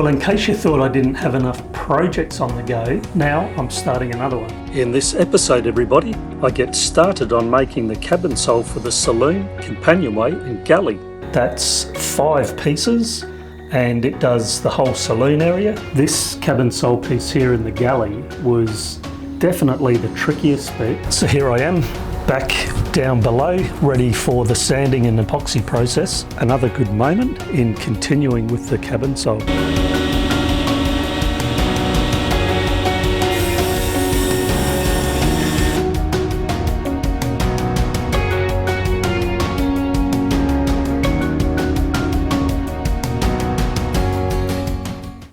Well, in case you thought I didn't have enough projects on the go, now I'm starting another one. In this episode, everybody, I get started on making the cabin sole for the saloon, companionway and galley. That's 5 pieces and it does the whole saloon area. This cabin sole piece here in the galley was definitely the trickiest bit. So here I am, back down below, ready for the sanding and epoxy process. Another good moment in continuing with the cabin sole.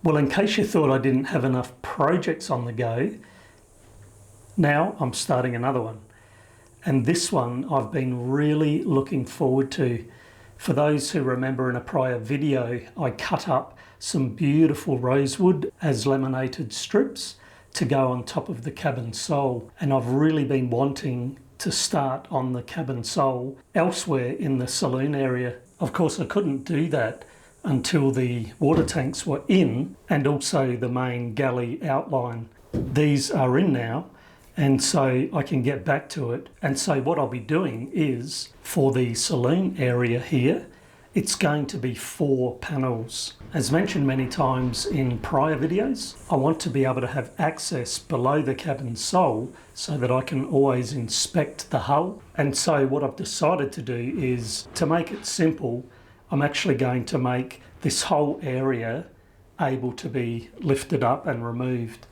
Well, in case you thought I didn't have enough projects on the go, now I'm starting another one. And this one I've been really looking forward to. For those who remember, in a prior video, I cut up some beautiful rosewood as laminated strips to go on top of the cabin sole. And I've really been wanting to start on the cabin sole elsewhere in the saloon area. Of course, I couldn't do that until the water tanks were in and also the main galley outline. These are in now, and so I can get back to it. And so what I'll be doing is, for the saloon area here, it's going to be 4 panels. As mentioned many times in prior videos, I want to be able to have access below the cabin sole so that I can always inspect the hull. And so what I've decided to do is, to make it simple, I'm actually going to make this whole area able to be lifted up and removed.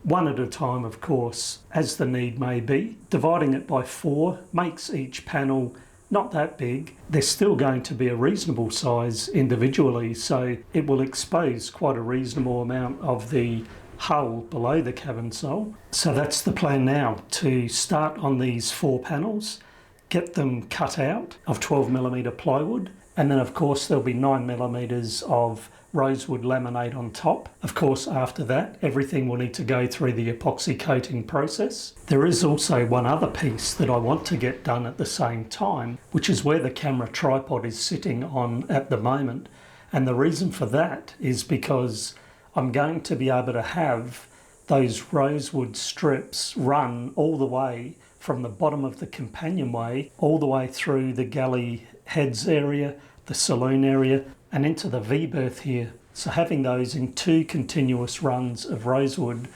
One at a time, of course, as the need may be. Dividing it by 4 makes each panel not that big. They're still going to be a reasonable size individually, so it will expose quite a reasonable amount of the hull below the cabin sole. So that's the plan now, to start on these 4 panels, get them cut out of 12mm plywood, and then of course there'll be 9mm of rosewood laminate on top. Of course, after that, everything will need to go through the epoxy coating process. There is also one other piece that I want to get done at the same time, which is where the camera tripod is sitting on at the moment. And the reason for that is because I'm going to be able to have those rosewood strips run all the way from the bottom of the companionway all the way through the galley heads area, the saloon area, and into the V-berth here. So having those in 2 continuous runs of rosewood,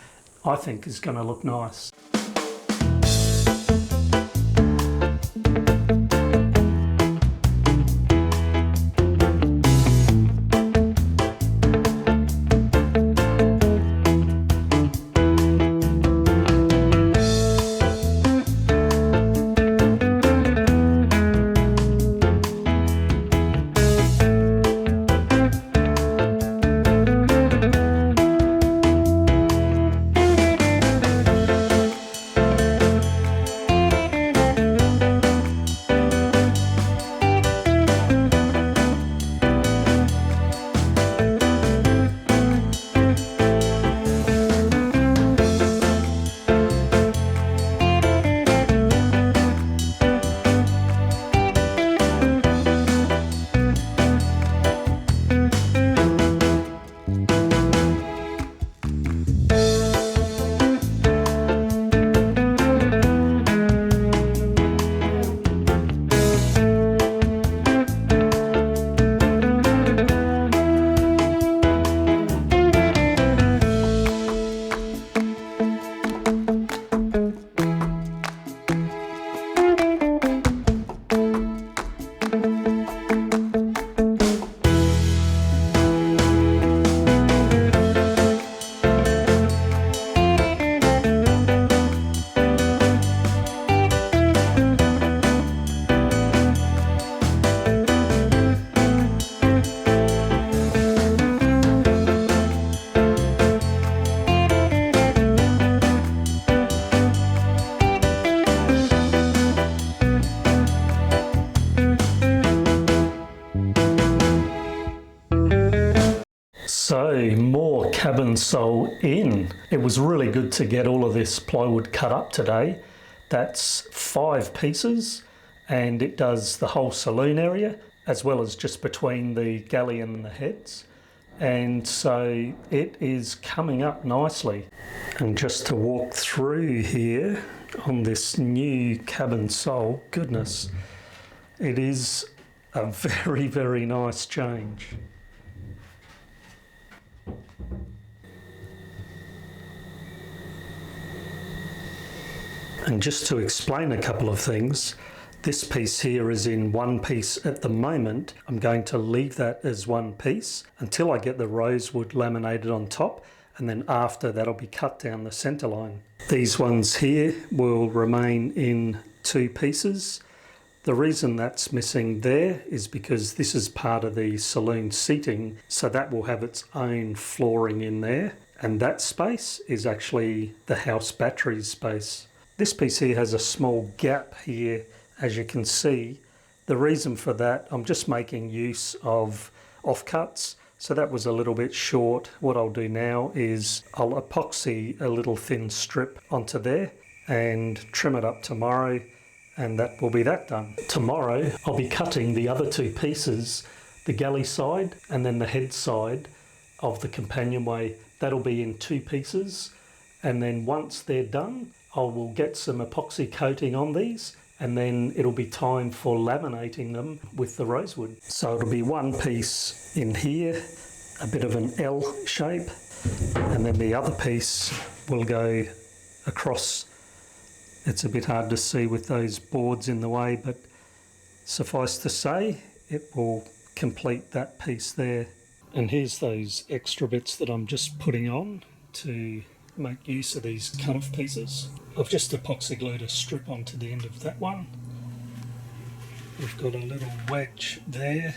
I think is going to look nice. So more cabin sole in. It was really good to get all of this plywood cut up today. That's 5 pieces and it does the whole saloon area as well as just between the galley and the heads. and so it is coming up nicely. And just to walk through here on this new cabin sole, goodness, it is a very, very nice change. And just to explain a couple of things, this piece here is in one piece at the moment. I'm going to leave that as one piece until I get the rosewood laminated on top, and then after that'll be cut down the centre line. These ones here will remain in two pieces. The reason that's missing there is because this is part of the saloon seating, so that will have its own flooring in there, and that space is actually the house batteries space. This piece here has a small gap here, as you can see. The reason for that, I'm just making use of offcuts, so that was a little bit short. What I'll do now is I'll epoxy a little thin strip onto there and trim it up tomorrow, and that will be that done. Tomorrow I'll be cutting the other two pieces, the galley side and then the head side of the companionway. That'll be in two pieces, and then once they're done I will get some epoxy coating on these, and then it'll be time for laminating them with the rosewood. So it'll be one piece in here, a bit of an L shape, and then the other piece will go across. It's a bit hard to see with those boards in the way, but suffice to say, it will complete that piece there. And here's those extra bits that I'm just putting on to make use of these cut-off pieces. I've just epoxy glued a strip onto the end of that one. We've got a little wedge there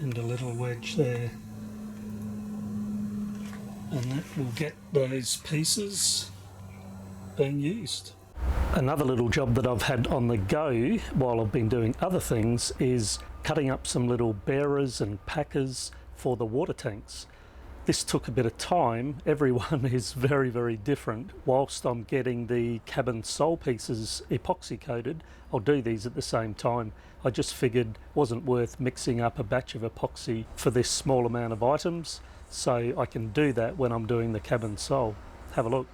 and a little wedge there, and that will get those pieces being used. Another little job that I've had on the go while I've been doing other things is cutting up some little bearers and packers for the water tanks. This took a bit of time. Everyone is very, very different. Whilst I'm getting the cabin sole pieces epoxy coated, I'll do these at the same time. I just figured it wasn't worth mixing up a batch of epoxy for this small amount of items, so I can do that when I'm doing the cabin sole. Have a look.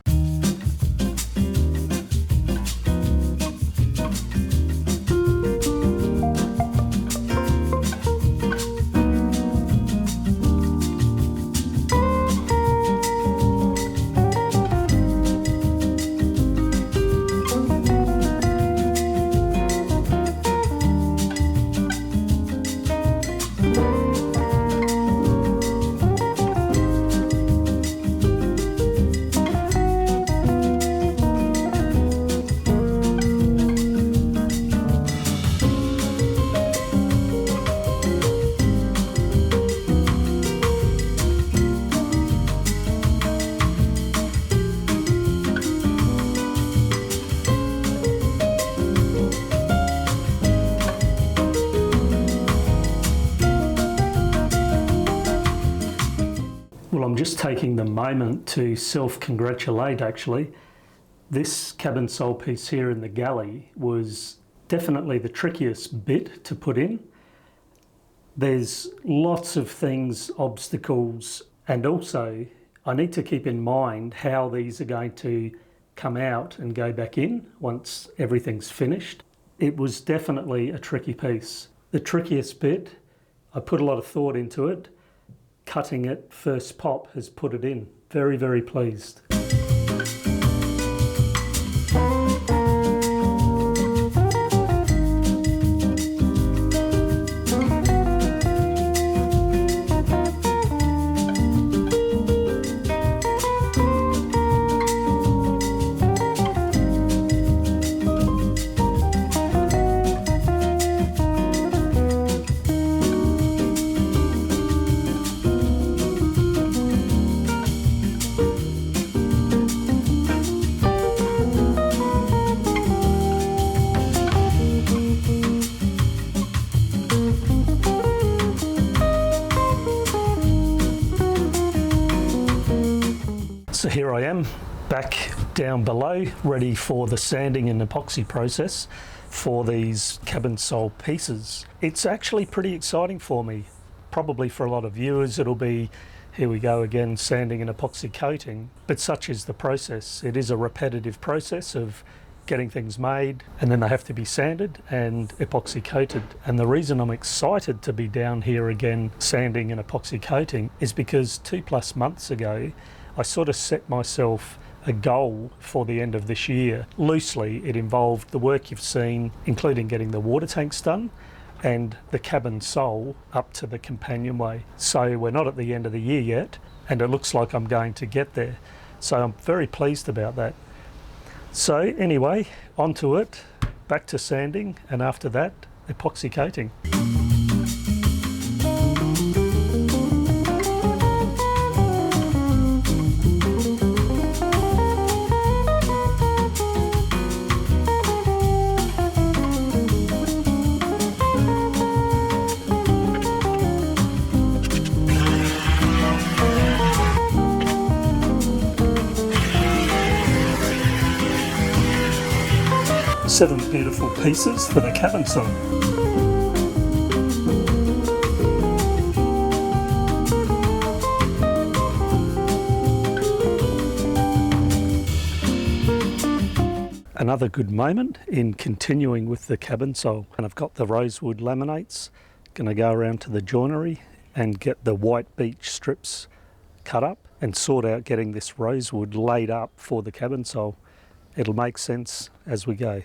Well, I'm just taking the moment to self-congratulate actually. This cabin sole piece here in the galley was definitely the trickiest bit to put in. There's lots of things, obstacles, and also I need to keep in mind how these are going to come out and go back in once everything's finished. It was definitely a tricky piece. The trickiest bit, I put a lot of thought into it. Cutting it first pop has put it in. Very, very pleased. So here I am, back down below, ready for the sanding and epoxy process for these cabin sole pieces. It's actually pretty exciting for me. Probably for a lot of viewers it'll be, here we go again, sanding and epoxy coating, but such is the process. It is a repetitive process of getting things made, and then they have to be sanded and epoxy coated. And the reason I'm excited to be down here again sanding and epoxy coating is because 2+ months ago I sort of set myself a goal for the end of this year. Loosely, it involved the work you've seen, including getting the water tanks done and the cabin sole up to the companionway. So we're not at the end of the year yet, and it looks like I'm going to get there. So I'm very pleased about that. So anyway, onto it, back to sanding, and after that, epoxy coating. Seven beautiful pieces for the cabin sole. Another good moment in continuing with the cabin sole. And I've got the rosewood laminates, gonna go around to the joinery and get the white beech strips cut up and sort out getting this rosewood laid up for the cabin sole. It'll make sense as we go.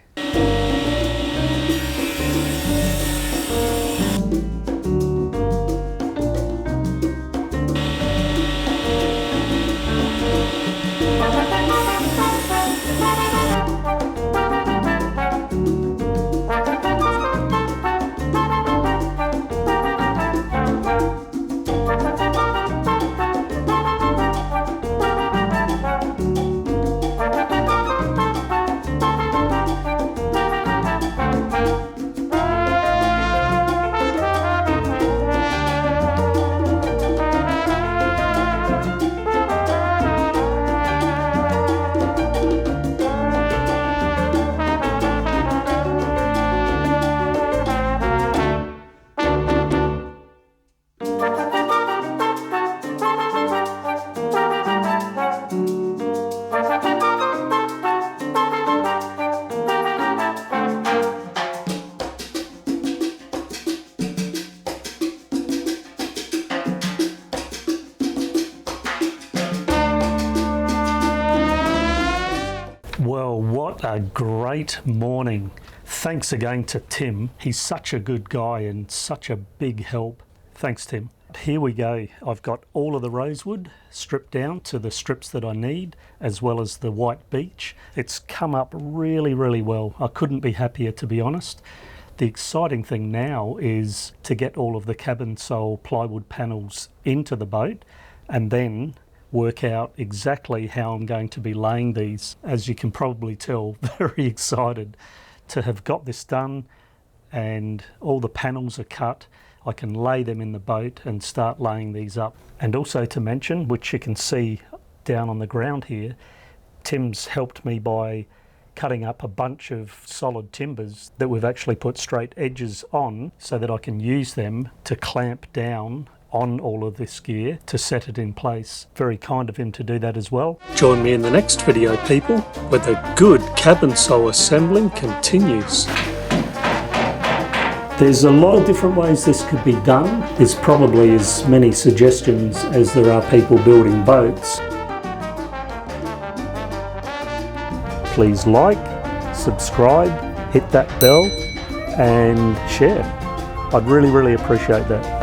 Well, what a great morning. Thanks again to Tim. He's such a good guy and such a big help. Thanks, Tim. Here we go. I've got all of the rosewood stripped down to the strips that I need, as well as the white beech. It's come up really, really well. I couldn't be happier, to be honest. The exciting thing now is to get all of the cabin sole plywood panels into the boat and then work out exactly how I'm going to be laying these. As you can probably tell, very excited to have got this done, and all the panels are cut. I can lay them in the boat and start laying these up. And also to mention, which you can see down on the ground here, Tim's helped me by cutting up a bunch of solid timbers that we've actually put straight edges on so that I can use them to clamp down on all of this gear to set it in place. Very kind of him to do that as well. Join me in the next video, people, where the good cabin sole assembling continues. There's a lot of different ways this could be done. There's probably as many suggestions as there are people building boats. Please like, subscribe, hit that bell and share. I'd really, really appreciate that.